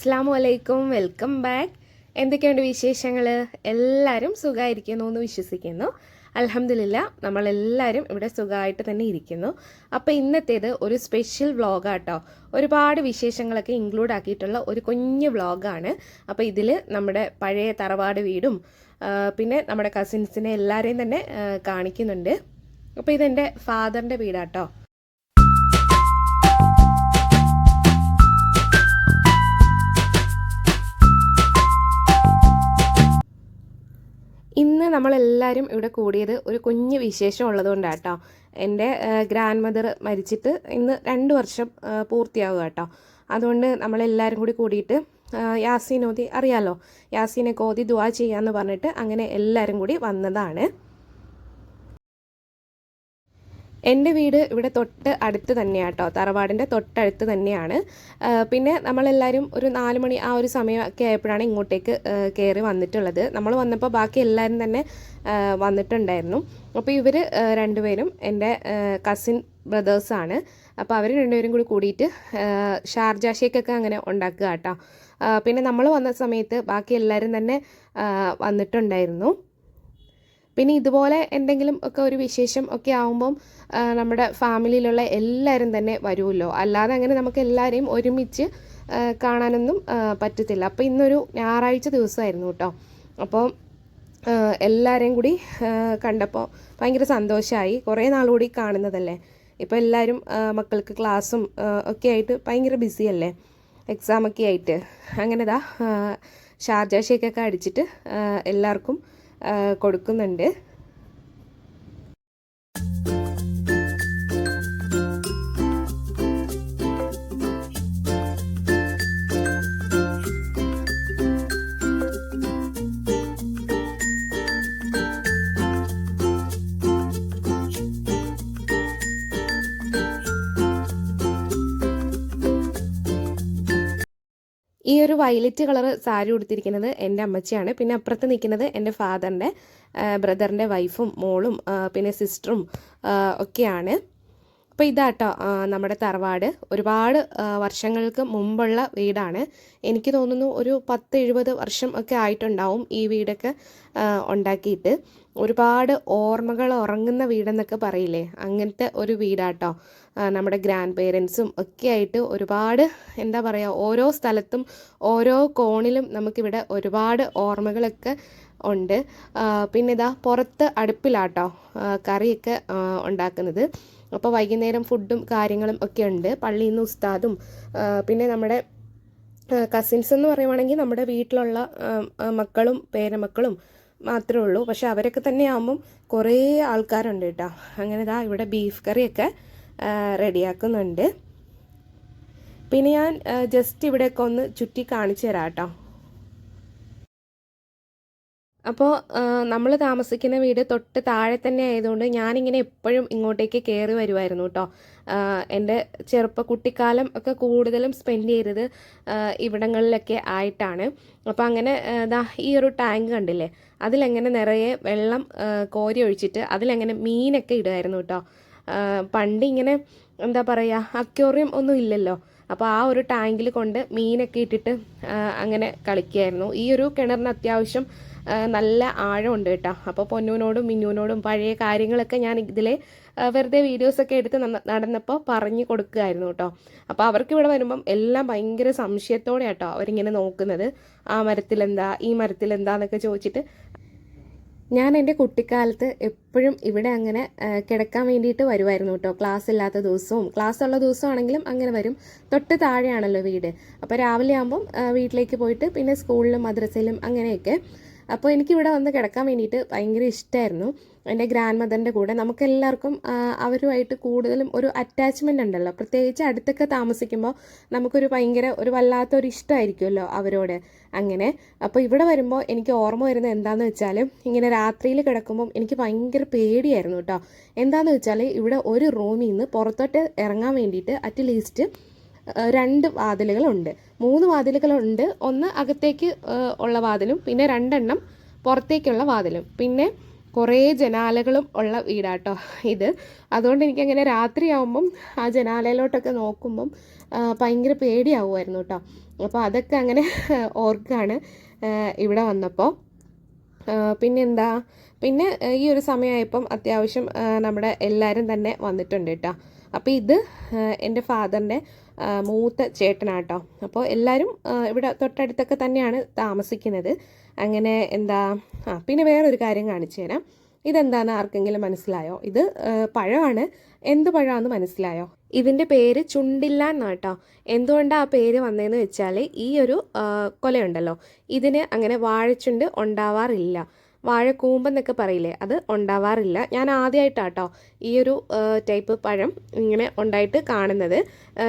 അസ്സാമു അലൈക്കും, welcome back. എന്തൊക്കെയുണ്ട് വിശേഷങ്ങൾ? എല്ലാവരും സുഖമായിരിക്കുന്നു എന്ന് വിശ്വസിക്കുന്നു. അൽഹംദുലില്ലാ, നമ്മളെല്ലാവരും ഇവിടെ സുഖമായിട്ട് തന്നെ ഇരിക്കുന്നു. അപ്പോൾ ഇന്നത്തേത് ഒരു സ്പെഷ്യൽ വ്ളോഗാട്ടോ. ഒരുപാട് വിശേഷങ്ങളൊക്കെ ഇൻക്ലൂഡ് ആക്കിയിട്ടുള്ള ഒരു കുഞ്ഞു വ്ളോഗാണ്. അപ്പോൾ ഇതിൽ നമ്മുടെ പഴയ തറവാട് വീടും പിന്നെ നമ്മുടെ കസിൻസിനെ എല്ലാവരെയും തന്നെ കാണിക്കുന്നുണ്ട്. അപ്പോൾ ഇതെൻ്റെ ഫാദറിൻ്റെ വീടാട്ടോ. ഇന്ന് നമ്മളെല്ലാവരും ഇവിടെ കൂടിയത് ഒരു കുഞ്ഞ് വിശേഷം ഉള്ളതുകൊണ്ടാണ് കേട്ടോ. എൻ്റെ ഗ്രാൻഡ് മദർ മരിച്ചിട്ട് ഇന്ന് 2 വർഷം പൂർത്തിയാവുക കേട്ടോ. അതുകൊണ്ട് നമ്മളെല്ലാവരും കൂടി കൂടിയിട്ട് യാസീൻ ഓതി, അറിയാലോ, യാസീനൊക്കെ ഓതി ദുആ ചെയ്യാമെന്ന് പറഞ്ഞിട്ട് അങ്ങനെ എല്ലാവരും കൂടി വന്നതാണ്. എൻ്റെ വീട് ഇവിടെ തൊട്ട് അടുത്ത് തന്നെയാണ് കേട്ടോ, തറവാടിൻ്റെ തൊട്ടടുത്ത് തന്നെയാണ്. പിന്നെ നമ്മളെല്ലാവരും ഒരു 4 മണി ആ ഒരു സമയമൊക്കെ ആയപ്പോഴാണ് ഇങ്ങോട്ടേക്ക് കയറി വന്നിട്ടുള്ളത്. നമ്മൾ വന്നപ്പോൾ ബാക്കി എല്ലാവരും തന്നെ വന്നിട്ടുണ്ടായിരുന്നു. അപ്പോൾ ഇവർ രണ്ടുപേരും എൻ്റെ കസിൻ ബ്രദേഴ്സാണ്. അപ്പോൾ അവർ രണ്ടുപേരും കൂടി കൂടിയിട്ട് ഷാർജ ഷേക്കൊക്കെ അങ്ങനെ ഉണ്ടാക്കുക കേട്ടോ. പിന്നെ നമ്മൾ വന്ന സമയത്ത് ബാക്കി എല്ലാവരും തന്നെ വന്നിട്ടുണ്ടായിരുന്നു. പിന്നെ ഇതുപോലെ എന്തെങ്കിലും ഒക്കെ ഒരു വിശേഷം ഒക്കെ ആകുമ്പം നമ്മുടെ ഫാമിലിയിലുള്ള എല്ലാവരും തന്നെ വരുമല്ലോ. അല്ലാതെ അങ്ങനെ നമുക്ക് എല്ലാവരെയും ഒരുമിച്ച് കാണാനൊന്നും പറ്റത്തില്ല. അപ്പോൾ ഇന്നൊരു ഞായറാഴ്ച ദിവസമായിരുന്നു കേട്ടോ. അപ്പോൾ എല്ലാവരെയും കൂടി കണ്ടപ്പോൾ ഭയങ്കര സന്തോഷമായി. കുറേ നാളുകൂടി കാണുന്നതല്ലേ. ഇപ്പോൾ എല്ലാവരും മക്കൾക്ക് ക്ലാസ്സും ഒക്കെ ആയിട്ട് ഭയങ്കര ബിസിയല്ലേ, എക്സാമൊക്കെ ആയിട്ട്. അങ്ങനെതാ ഷാർജ ഷേക്കൊക്കെ അടിച്ചിട്ട് എല്ലാവർക്കും കൊടുക്കുന്നുണ്ട്. ഈ ഒരു വയലറ്റ് കളർ സാരി ഉടുത്തിരിക്കുന്നത് എൻ്റെ അമ്മച്ചിയാണ്. പിന്നെ അപ്പുറത്ത് നിൽക്കുന്നത് എൻ്റെ ഫാദറിൻ്റെ ബ്രദറിൻ്റെ വൈഫും മോളും പിന്നെ സിസ്റ്ററും ഒക്കെയാണ്. അപ്പോൾ ഇതാട്ടോ നമ്മുടെ തറവാട്. ഒരുപാട് വർഷങ്ങൾക്ക് മുമ്പുള്ള വീടാണ്. എനിക്ക് തോന്നുന്നു ഒരു 10-70 വർഷം ഒക്കെ ആയിട്ടുണ്ടാവും ഈ വീടൊക്കെ ഉണ്ടാക്കിയിട്ട്. ഒരുപാട് ഓർമ്മകൾ ഉറങ്ങുന്ന വീടെന്നൊക്കെ പറയില്ലേ, അങ്ങനത്തെ ഒരു വീടാട്ടോ. നമ്മുടെ ഗ്രാൻഡ് പേരൻസും ഒക്കെ ആയിട്ട് ഒരുപാട്, എന്താ പറയുക, ഓരോ സ്ഥലത്തും ഓരോ കോണിലും നമുക്കിവിടെ ഒരുപാട് ഓർമ്മകളൊക്കെ ഉണ്ട്. പിന്നെ ഇതാ പുറത്ത് അടുപ്പിലാട്ടോ കറിയൊക്കെ ഉണ്ടാക്കുന്നത്. അപ്പോൾ വൈകുന്നേരം ഫുഡും കാര്യങ്ങളും ഒക്കെ ഉണ്ട്. പള്ളിയിൽ നിന്ന് ഉസ്താദും പിന്നെ നമ്മുടെ കസിൻസ് എന്ന് പറയുവാണെങ്കിൽ നമ്മുടെ വീട്ടിലുള്ള മക്കളും പേരമക്കളും മാത്രമേ ഉള്ളൂ. പക്ഷെ അവരൊക്കെ തന്നെ ആകുമ്പം കുറേ ആൾക്കാരുണ്ട് കേട്ടോ. അങ്ങനെ ഇതാ ഇവിടെ ബീഫ് കറിയൊക്കെ റെഡിയാക്കുന്നുണ്ട്. പിന്നെ ഞാൻ ജസ്റ്റ് ഇവിടെയൊക്കെ ഒന്ന് ചുറ്റി കാണിച്ചു തരാം കേട്ടോ. അപ്പോൾ നമ്മൾ താമസിക്കുന്ന വീട് തൊട്ട് താഴെ തന്നെ ആയതുകൊണ്ട് ഞാനിങ്ങനെ എപ്പോഴും ഇങ്ങോട്ടേക്ക് കയറി വരുമായിരുന്നു കേട്ടോ. എൻ്റെ കുട്ടിക്കാലം ഒക്കെ കൂടുതലും സ്പെൻഡ് ചെയ്തത് ഇവിടങ്ങളിലൊക്കെ ആയിട്ടാണ്. അപ്പോൾ അങ്ങനെ ഈ ഒരു ടാങ്ക് കണ്ടില്ലേ, അതിലെങ്ങനെ നിറയെ വെള്ളം കോരി ഒഴിച്ചിട്ട് അതിലെങ്ങനെ മീനൊക്കെ ഇടുമായിരുന്നു കേട്ടോ. പണ്ട് ഇങ്ങനെ എന്താ പറയുക, അക്വേറിയം ഒന്നും ഇല്ലല്ലോ. അപ്പോൾ ആ ഒരു ടാങ്കിൽ കൊണ്ട് മീനൊക്കെ ഇട്ടിട്ട് അങ്ങനെ കളിക്കുമായിരുന്നു. ഈ ഒരു കിണറിന് അത്യാവശ്യം നല്ല ആഴമുണ്ട് കേട്ടോ. അപ്പോൾ പൊന്നൂനോടും മിന്നൂനോടും പഴയ കാര്യങ്ങളൊക്കെ ഞാൻ ഇതിലെ വെറുതെ വീഡിയോസൊക്കെ എടുത്ത് നടന്നപ്പോൾ പറഞ്ഞു കൊടുക്കുകയായിരുന്നു കേട്ടോ. അപ്പോൾ അവർക്ക് ഇവിടെ വരുമ്പം എല്ലാം ഭയങ്കര സംശയത്തോടെ കേട്ടോ അവരിങ്ങനെ നോക്കുന്നത്. ആ മരത്തിലെന്താ, ഈ മരത്തിലെന്താ എന്നൊക്കെ ചോദിച്ചിട്ട്. ഞാൻ എൻ്റെ കുട്ടിക്കാലത്ത് എപ്പോഴും ഇവിടെ അങ്ങനെ കിടക്കാൻ വേണ്ടിയിട്ട് വരുമായിരുന്നു കേട്ടോ. ക്ലാസ് ഇല്ലാത്ത ദിവസവും ക്ലാസ് ഉള്ള ദിവസമാണെങ്കിലും അങ്ങനെ വരും. തൊട്ട് താഴെയാണല്ലോ വീട്. അപ്പോൾ രാവിലെ ആകുമ്പം വീട്ടിലേക്ക് പോയിട്ട് പിന്നെ സ്കൂളിലും മദ്രസയിലും അങ്ങനെയൊക്കെ. അപ്പോൾ എനിക്കിവിടെ വന്ന് കിടക്കാൻ വേണ്ടിയിട്ട് ഭയങ്കര ഇഷ്ടമായിരുന്നു. എൻ്റെ ഗ്രാൻഡ് മദറിൻ്റെ കൂടെ നമുക്കെല്ലാവർക്കും അവരുമായിട്ട് കൂടുതലും ഒരു അറ്റാച്ച്മെൻ്റ് ഉണ്ടല്ലോ. പ്രത്യേകിച്ച് അടുത്തൊക്കെ താമസിക്കുമ്പോൾ നമുക്കൊരു ഭയങ്കര ഒരു വല്ലാത്തൊരു ഇഷ്ടമായിരിക്കുമല്ലോ അവരോട്. അങ്ങനെ അപ്പോൾ ഇവിടെ വരുമ്പോൾ എനിക്ക് ഓർമ്മ വരുന്നത് എന്താണെന്ന് വെച്ചാൽ, ഇങ്ങനെ രാത്രിയിൽ കിടക്കുമ്പം എനിക്ക് ഭയങ്കര പേടിയായിരുന്നു കേട്ടോ. എന്താണെന്ന് വെച്ചാൽ ഇവിടെ ഒരു റൂമിൽ നിന്ന് പുറത്തോട്ട് ഇറങ്ങാൻ വേണ്ടിയിട്ട് അറ്റ്ലീസ്റ്റ് 2 വാതിലുകളുണ്ട്, 3 വാതിലുകളുണ്ട്. ഒന്ന് അകത്തേക്ക് ഉള്ള വാതിലും പിന്നെ 2 എണ്ണം പുറത്തേക്കുള്ള വാതിലും, പിന്നെ കുറേ ജനാലകളും ഉള്ള വീടാട്ടോ ഇത്. അതുകൊണ്ട് എനിക്കങ്ങനെ രാത്രിയാവുമ്പം ആ ജനാലയിലോട്ടൊക്കെ നോക്കുമ്പം ഭയങ്കര പേടിയാവുമായിരുന്നു കേട്ടോ. അപ്പോൾ അതൊക്കെ അങ്ങനെ ഓർക്കാണ് ഇവിടെ വന്നപ്പോൾ. പിന്നെന്താ, പിന്നെ ഈ ഒരു സമയമായപ്പം അത്യാവശ്യം നമ്മുടെ എല്ലാവരും തന്നെ വന്നിട്ടുണ്ട് കേട്ടോ. അപ്പോൾ ഇത് എൻ്റെ ഫാദറിൻ്റെ മൂത്ത ചേട്ടനാട്ടോ. അപ്പോൾ എല്ലാവരും ഇവിടെ തൊട്ടടുത്തൊക്കെ തന്നെയാണ് താമസിക്കുന്നത്. അങ്ങനെ എന്താ, പിന്നെ വേറൊരു കാര്യം കാണിച്ചു തരാം. ഇതെന്താണെന്ന് ആർക്കെങ്കിലും മനസ്സിലായോ? ഇത് പഴമാണ്. എന്ത് പഴമാണെന്ന് മനസ്സിലായോ? ഇതിൻ്റെ പേര് ചുണ്ടില്ല എന്നാട്ടോ. എന്തുകൊണ്ടാണ് ആ പേര് വന്നതെന്ന് വെച്ചാൽ ഈ ഒരു കൊലയുണ്ടല്ലോ, ഇതിന് അങ്ങനെ വാഴച്ചുണ്ട് ഉണ്ടാവാറില്ല. വാഴക്കൂമ്പെന്നൊക്കെ പറയില്ലേ, അത് ഉണ്ടാവാറില്ല. ഞാൻ ആദ്യമായിട്ടാട്ടോ ഈ ഒരു ടൈപ്പ് പഴം ഇങ്ങനെ ഉണ്ടായിട്ട് കാണുന്നത്.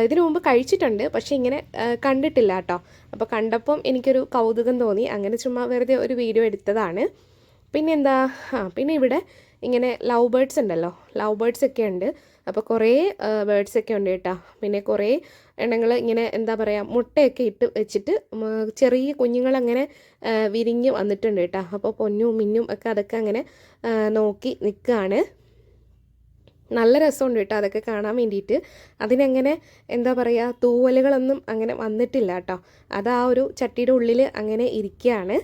ഇതിനു മുമ്പ് കഴിച്ചിട്ടുണ്ട്, പക്ഷേ ഇങ്ങനെ കണ്ടിട്ടില്ല കേട്ടോ. അപ്പോൾ കണ്ടപ്പം എനിക്കൊരു കൗതുകം തോന്നി, അങ്ങനെ ചുമ്മാ വെറുതെ ഒരു വീഡിയോ എടുത്തതാണ്. പിന്നെന്താ, പിന്നെ ഇവിടെ ഇങ്ങനെ ലവ് ബേർഡ്സ് ഉണ്ടല്ലോ, ലവ് ബേർഡ്സ് ഒക്കെ ഉണ്ട്. അപ്പോൾ കുറേ ബേർഡ്സ് ഒക്കെ ഉണ്ട് കേട്ടോ. പിന്നെ കുറേ എണ്ണങ്ങൾ ഇങ്ങനെ എന്താ പറയുക, മുട്ടയൊക്കെ ഇട്ട് വെച്ചിട്ട് ചെറിയ കുഞ്ഞുങ്ങളങ്ങനെ വിരിഞ്ഞ് വന്നിട്ടുണ്ട് കേട്ടോ. അപ്പോൾ പൊന്നും മിന്നും ഒക്കെ അതൊക്കെ അങ്ങനെ നോക്കി നിൽക്കുകയാണ്. നല്ല രസമുണ്ട് കേട്ടോ അതൊക്കെ കാണാൻ വേണ്ടിയിട്ട്. അതിനങ്ങനെ എന്താ പറയുക, തൂവലുകളൊന്നും അങ്ങനെ വന്നിട്ടില്ല കേട്ടോ. അത് ആ ഒരു ചട്ടിയുടെ ഉള്ളിൽ അങ്ങനെ ഇരിക്കുകയാണ്.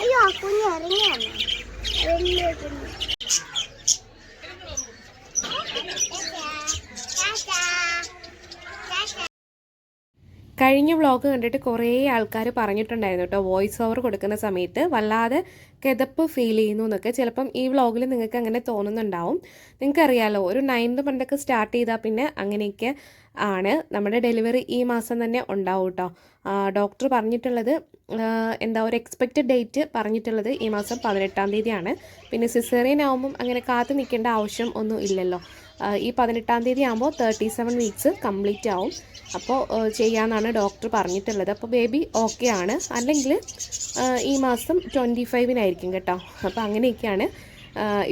അയ്യോ ആ കുഞ്ഞ് ഇറങ്ങിയാണ്. കഴിഞ്ഞ വ്ളോഗ് കണ്ടിട്ട് കുറേ ആൾക്കാർ പറഞ്ഞിട്ടുണ്ടായിരുന്നു കേട്ടോ, വോയിസ് ഓവർ കൊടുക്കുന്ന സമയത്ത് വല്ലാതെ കിതപ്പ് ഫീൽ ചെയ്യുന്നു എന്നൊക്കെ. ചിലപ്പം ഈ വ്ളോഗിൽ നിങ്ങൾക്ക് അങ്ങനെ തോന്നുന്നുണ്ടാവും. നിങ്ങൾക്കറിയാലോ, ഒരു 9th മന്തൊക്കെ സ്റ്റാർട്ട് ചെയ്താൽ പിന്നെ അങ്ങനെയൊക്കെ ആണ്. നമ്മുടെ ഡെലിവറി ഈ മാസം തന്നെ ഉണ്ടാവും കേട്ടോ. ഡോക്ടർ പറഞ്ഞിട്ടുള്ളത് എന്താ, ഒരു എക്സ്പെക്റ്റഡ് ഡേറ്റ് പറഞ്ഞിട്ടുള്ളത് ഈ മാസം 18-ാം തീയതിയാണ്. പിന്നെ സിസേറിയൻ ആകുമ്പം അങ്ങനെ കാത്തു നിൽക്കേണ്ട ആവശ്യം ഒന്നും ഇല്ലല്ലോ. ഈ 18-ാം തീയതി ആകുമ്പോൾ 37 വീക്സ് കംപ്ലീറ്റ് ആവും. അപ്പോൾ ചെയ്യാമെന്നാണ് ഡോക്ടർ പറഞ്ഞിട്ടുള്ളത്. അപ്പോൾ ബേബി ഓക്കെ ആണ്. അല്ലെങ്കിൽ ഈ മാസം 25-നായിരിക്കും കേട്ടോ. അപ്പോൾ അങ്ങനെയൊക്കെയാണ്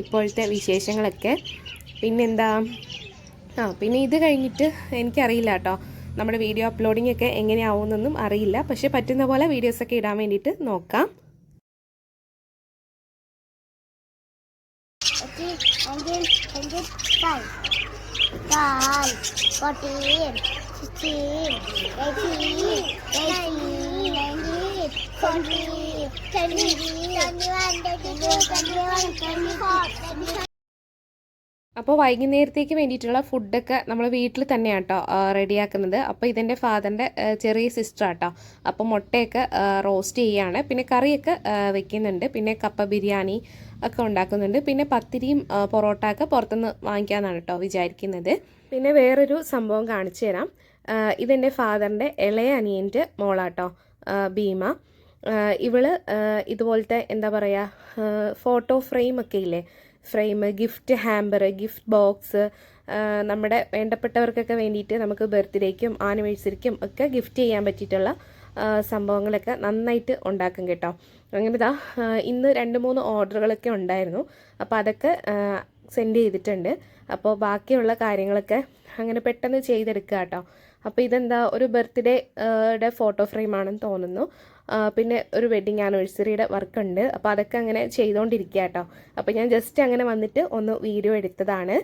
ഇപ്പോഴത്തെ വിശേഷങ്ങളൊക്കെ. പിന്നെന്താ, പിന്നെ ഇത് കഴിഞ്ഞിട്ട് എനിക്കറിയില്ല കേട്ടോ, നമ്മുടെ വീഡിയോ അപ്ലോഡിംഗ് ഒക്കെ എങ്ങനെയാവുമെന്നൊന്നും അറിയില്ല. പക്ഷേ പറ്റുന്ന പോലെ വീഡിയോസൊക്കെ ഇടാൻ വേണ്ടിയിട്ട് നോക്കാം. അപ്പോൾ വൈകുന്നേരത്തേക്ക് വേണ്ടിയിട്ടുള്ള ഫുഡൊക്കെ നമ്മൾ വീട്ടിൽ തന്നെയാണ് കേട്ടോ റെഡിയാക്കുന്നത്. അപ്പോൾ ഇതെൻ്റെ ഫാദറിൻ്റെ ചെറിയ സിസ്റ്റർ ആട്ടോ. അപ്പോൾ മുട്ടയൊക്കെ റോസ്റ്റ് ചെയ്യുകയാണ്. പിന്നെ കറിയൊക്കെ വെക്കുന്നുണ്ട്. പിന്നെ കപ്പ ബിരിയാണി ഒക്കെ ഉണ്ടാക്കുന്നുണ്ട്. പിന്നെ പത്തിരിയും പൊറോട്ട ഒക്കെ പുറത്തുനിന്ന് വാങ്ങിക്കാമെന്നാണ് കേട്ടോ വിചാരിക്കുന്നത്. പിന്നെ വേറൊരു സംഭവം കാണിച്ചു തരാം. ഇതെൻ്റെ ഫാദറിൻ്റെ ഇളയ അനിയൻ്റെ മോളാട്ടോ, ഭീമ. ഇവള് ഇതുപോലത്തെ എന്താ പറയുക, ഫോട്ടോ ഫ്രെയിമൊക്കെ ഇല്ലേ, frame, gift hamper, gift box, നമ്മുടെ വേണ്ടപ്പെട്ടവർക്കൊക്കെ വേണ്ടിയിട്ട് നമുക്ക് ബർത്ത്ഡേക്കും ആനിവേഴ്സറിക്കും ഒക്കെ ഗിഫ്റ്റ് ചെയ്യാൻ പറ്റിയിട്ടുള്ള സംഭവങ്ങളൊക്കെ നന്നായിട്ട് ഉണ്ടാക്കും കേട്ടോ. അങ്ങനെ ഇതാ ഇന്ന് 2-3 ഓർഡറുകളൊക്കെ ഉണ്ടായിരുന്നു. അപ്പോൾ അതൊക്കെ സെൻഡ് ചെയ്തിട്ടുണ്ട്. അപ്പോൾ ബാക്കിയുള്ള കാര്യങ്ങളൊക്കെ അങ്ങനെ പെട്ടെന്ന് ചെയ്തെടുക്കുക കേട്ടോ. അപ്പോൾ ഇതെന്താ, ഒരു ബർത്ത്ഡേയുടെ ഫോട്ടോ ഫ്രെയിമാണെന്ന് തോന്നുന്നു. പിന്നെ ഒരു വെഡ്ഡിങ് ആനിവേഴ്സറിയുടെ വർക്കുണ്ട്. അപ്പോൾ അതൊക്കെ അങ്ങനെ ചെയ്തുകൊണ്ടിരിക്കുക കേട്ടോ. അപ്പോൾ ഞാൻ ജസ്റ്റ് അങ്ങനെ വന്നിട്ട് ഒന്ന് വീഡിയോ എടുത്തതാണ്.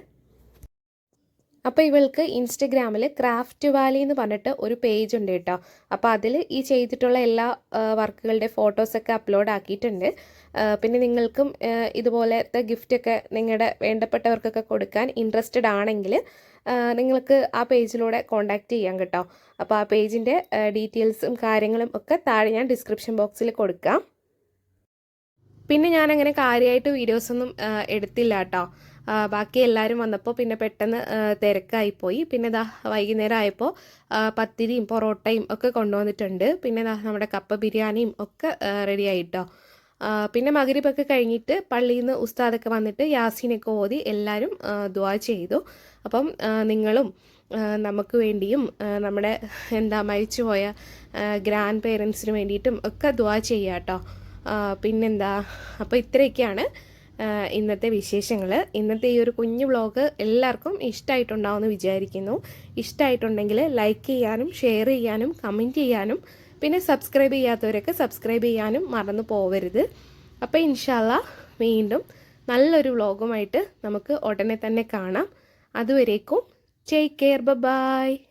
അപ്പോൾ ഇവൾക്ക് ഇൻസ്റ്റഗ്രാമിൽ ക്രാഫ്റ്റ് വാലി എന്ന് പറഞ്ഞിട്ട് ഒരു പേജ് ഉണ്ട് കേട്ടോ. അപ്പോൾ അതിൽ ഈ ചെയ്തിട്ടുള്ള എല്ലാ വർക്കുകളുടെ ഫോട്ടോസൊക്കെ അപ്ലോഡ് ആക്കിയിട്ടുണ്ട്. പിന്നെ നിങ്ങൾക്കും ഇതുപോലത്തെ ഗിഫ്റ്റൊക്കെ നിങ്ങളുടെ വേണ്ടപ്പെട്ടവർക്കൊക്കെ കൊടുക്കാൻ ഇൻട്രസ്റ്റഡ് ആണെങ്കിൽ നിങ്ങൾക്ക് ആ പേജിലൂടെ കോൺടാക്റ്റ് ചെയ്യാം കേട്ടോ. അപ്പോൾ ആ പേജിൻ്റെ ഡീറ്റെയിൽസും കാര്യങ്ങളും ഒക്കെ താഴെ ഞാൻ ഡിസ്ക്രിപ്ഷൻ ബോക്സിൽ കൊടുക്കാം. പിന്നെ ഞാനങ്ങനെ കാര്യമായിട്ട് വീഡിയോസൊന്നും എടുത്തില്ല കേട്ടോ. ബാക്കി എല്ലാവരും വന്നപ്പോൾ പിന്നെ പെട്ടെന്ന് തിരക്കായിപ്പോയി. പിന്നെ ഇതാ വൈകുന്നേരം ആയപ്പോൾ പത്തിരിയും പൊറോട്ടയും ഒക്കെ കൊണ്ടുവന്നിട്ടുണ്ട്. പിന്നെ നമ്മുടെ കപ്പ ബിരിയാണിയും ഒക്കെ റെഡി ആയിട്ടോ. പിന്നെ മഗ്‌രിബൊക്കെ കഴിഞ്ഞിട്ട് പള്ളിയിൽ നിന്ന് ഉസ്താദൊക്കെ വന്നിട്ട് യാസീനൊക്കെ ഓതി എല്ലാവരും ദുആ ചെയ്തു. അപ്പം നിങ്ങളും നമുക്ക് വേണ്ടിയും നമ്മുടെ മരിച്ചുപോയ ഗ്രാൻഡ് പേരൻസിന് വേണ്ടിയിട്ടും ഒക്കെ ദുആ ചെയ്യുക കേട്ടോ. പിന്നെന്താ, അപ്പോൾ ഇത്രയൊക്കെയാണ് ഇന്നത്തെ വിശേഷങ്ങൾ. ഇന്നത്തെ ഈ ഒരു കുഞ്ഞു വ്ളോഗ് എല്ലാവർക്കും ഇഷ്ടമായിട്ടുണ്ടാവുമെന്ന് വിചാരിക്കുന്നു. ഇഷ്ടമായിട്ടുണ്ടെങ്കിൽ ലൈക്ക് ചെയ്യാനും ഷെയർ ചെയ്യാനും കമൻറ്റ് ചെയ്യാനും പിന്നെ സബ്സ്ക്രൈബ് ചെയ്യാത്തവരൊക്കെ സബ്സ്ക്രൈബ് ചെയ്യാനും മറന്നു പോവരുത്. അപ്പോൾ ഇൻഷാ അല്ലാഹ് വീണ്ടും നല്ലൊരു വ്ളോഗുമായിട്ട് നമുക്ക് ഉടനെ തന്നെ കാണാം. അതുവരേക്കും ടേക്ക് കെയർ, ബൈ.